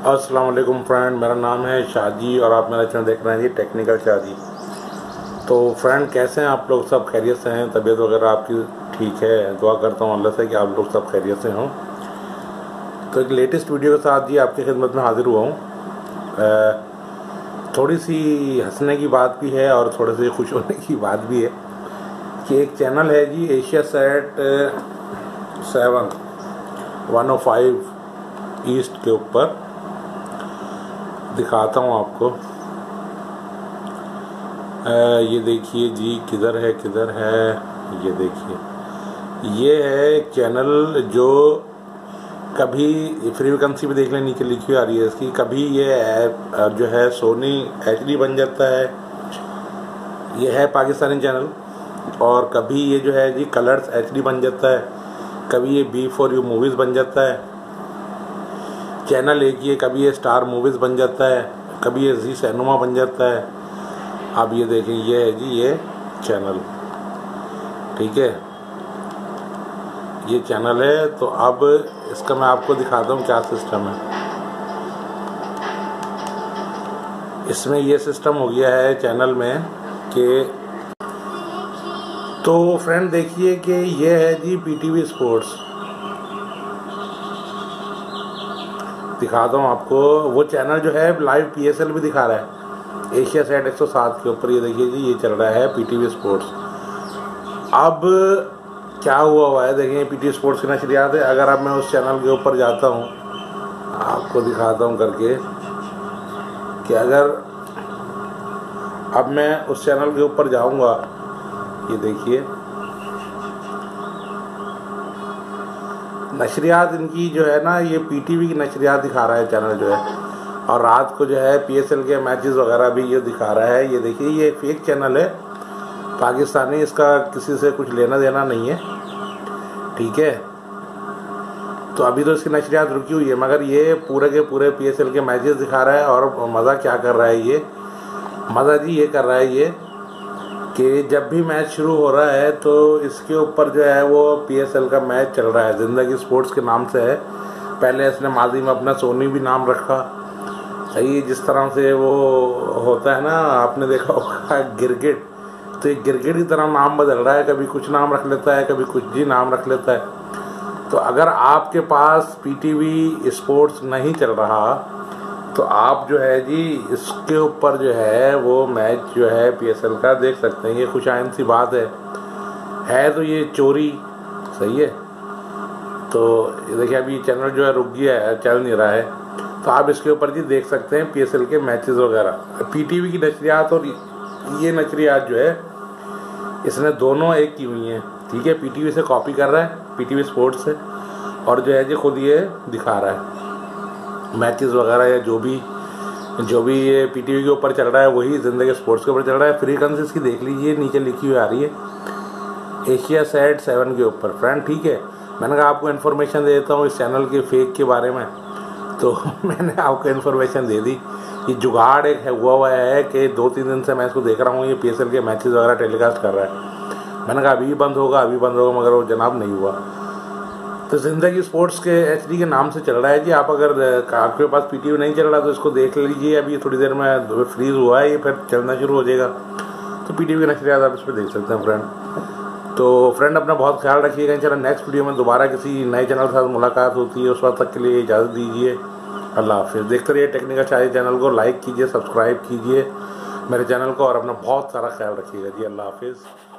अस्सलाम वालेकुम फ्रेंड, मेरा नाम है शाहजी और आप मेरा चैनल देख रहे हैं जी टेक्निकल शाहजी। तो फ्रेंड कैसे हैं आप लोग? सब खैरियत से हैं? तबीयत वगैरह आपकी ठीक है? दुआ करता हूँ अल्लाह से कि आप लोग सब खैरियत से हों। तो एक लेटेस्ट वीडियो के साथ जी आपकी खिदमत में हाजिर हुआ हूँ। थोड़ी सी हंसने की बात भी है और थोड़े से खुश होने की बात भी है कि एक चैनल है जी एशियासेट 7 105 ईस्ट के ऊपर, दिखाता हूँ आपको। ये देखिए जी, किधर है ये देखिए, ये है एक चैनल जो कभी फ्रीक्वेंसी पे देख लें, नीचे लिखी हुई आ रही है इसकी। कभी ये जो है सोनी HD बन जाता है, ये है पाकिस्तानी चैनल। और कभी ये जो है जी कलर्स HD बन जाता है, कभी ये B4U मूवीज़ बन जाता है। चैनल एक ही है, कभी ये स्टार मूवीज़ बन जाता है, कभी ये जी सिनेमा बन जाता है। अब ये देखें, ये है जी ये चैनल, ठीक है, ये चैनल है। तो अब इसका मैं आपको दिखाता हूँ क्या सिस्टम है। इसमें ये सिस्टम हो गया है चैनल में कि, तो फ्रेंड देखिए कि ये है जी PTV स्पोर्ट्स, दिखाता हूँ आपको। वो चैनल जो है लाइव PSL भी दिखा रहा है एशियासेट 107 के ऊपर। ये देखिए जी, ये चल रहा है PTV स्पोर्ट्स। अब क्या हुआ है देखिए, PTV स्पोर्ट्स की नशरियात है। अगर अब मैं उस चैनल के ऊपर जाता हूँ, आपको दिखाता हूँ करके कि अगर अब मैं उस चैनल के ऊपर जाऊँगा, ये देखिए नशरियात इनकी जो है ना, ये PTV की नशरियात दिखा रहा है चैनल जो है। और रात को जो है PSL के मैचेस वगैरह भी ये दिखा रहा है। ये देखिए, ये फेक चैनल है पाकिस्तानी, इसका किसी से कुछ लेना देना नहीं है, ठीक है। तो अभी तो इसकी नशरियात रुकी हुई है, मगर ये पूरे के पूरे PSL के मैचेस दिखा रहा है। और मज़ा क्या कर रहा है ये, मज़ा जी ये कर रहा है ये कि जब भी मैच शुरू हो रहा है तो इसके ऊपर जो है वो PSL का मैच चल रहा है। ज़िंदगी स्पोर्ट्स के नाम से है। पहले इसने माजी में अपना सोनी भी नाम रखा, सही, जिस तरह से वो होता है ना, आपने देखा होगा गिरगिट, तो एक गिरगिट की तरह नाम बदल रहा है। कभी कुछ नाम रख लेता है, कभी कुछ जी नाम रख लेता है। तो अगर आपके पास PTV स्पोर्ट्स नहीं चल रहा तो आप जो है जी इसके ऊपर जो है वो मैच जो है PSL का देख सकते हैं। ये खुशाइन सी बात है तो ये चोरी, सही है। तो देखिए अभी चैनल जो है रुक गया है, चल नहीं रहा है। तो आप इसके ऊपर जी देख सकते हैं PSL के मैचेस वगैरह। PTV की नशरियात और ये नशरियात जो है, इसने दोनों एक की हुई हैं, ठीक है। PTV से कॉपी कर रहा है, PTV स्पोर्ट्स से, और जो है जी खुद ये दिखा रहा है मैचेस वगैरह, या जो भी ये PTV के ऊपर चल रहा है वही ज़िंदगी स्पोर्ट्स के ऊपर चल रहा है। फ्रीक्वेंसी इसकी देख लीजिए, नीचे लिखी हुई आ रही है एशियासेट 7 के ऊपर फ्रेंड, ठीक है। मैंने कहा आपको इन्फॉर्मेशन दे देता हूँ इस चैनल के फेक के बारे में, तो मैंने आपको इन्फॉर्मेशन दे दी। ये जुगाड़ एक हुआ है कि 2-3 दिन से मैं इसको देख रहा हूँ, ये PSL के मैचेस वगैरह टेलीकास्ट कर रहा है। मैंने कहा अभी बंद होगा, मगर वो जनाब नहीं हुआ। तो ज़िंदगी स्पोर्ट्स के HD के नाम से चल रहा है जी। आप अगर आपके पास PTV नहीं चल रहा तो इसको देख लीजिए। अभी थोड़ी देर में फ्रीज हुआ है, ये फिर चलना शुरू हो जाएगा। तो PTV की नशरियात आप इस पर देख सकते हैं फ्रेंड। तो फ्रेंड अपना बहुत ख्याल रखिएगा। इंशाल्लाह नेक्स्ट वीडियो में दोबारा किसी नए चैनल के साथ मुलाकात होती है। उस वक्त तक के लिए इजाज़त दीजिए, अल्लाह हाफिज़। देखते रहिए टेक्निकल शाहजी चैनल को, लाइक कीजिए, सब्सक्राइब कीजिए मेरे चैनल को, और अपना बहुत सारा ख्याल रखिएगा जी। अल्लाह हाफिज़।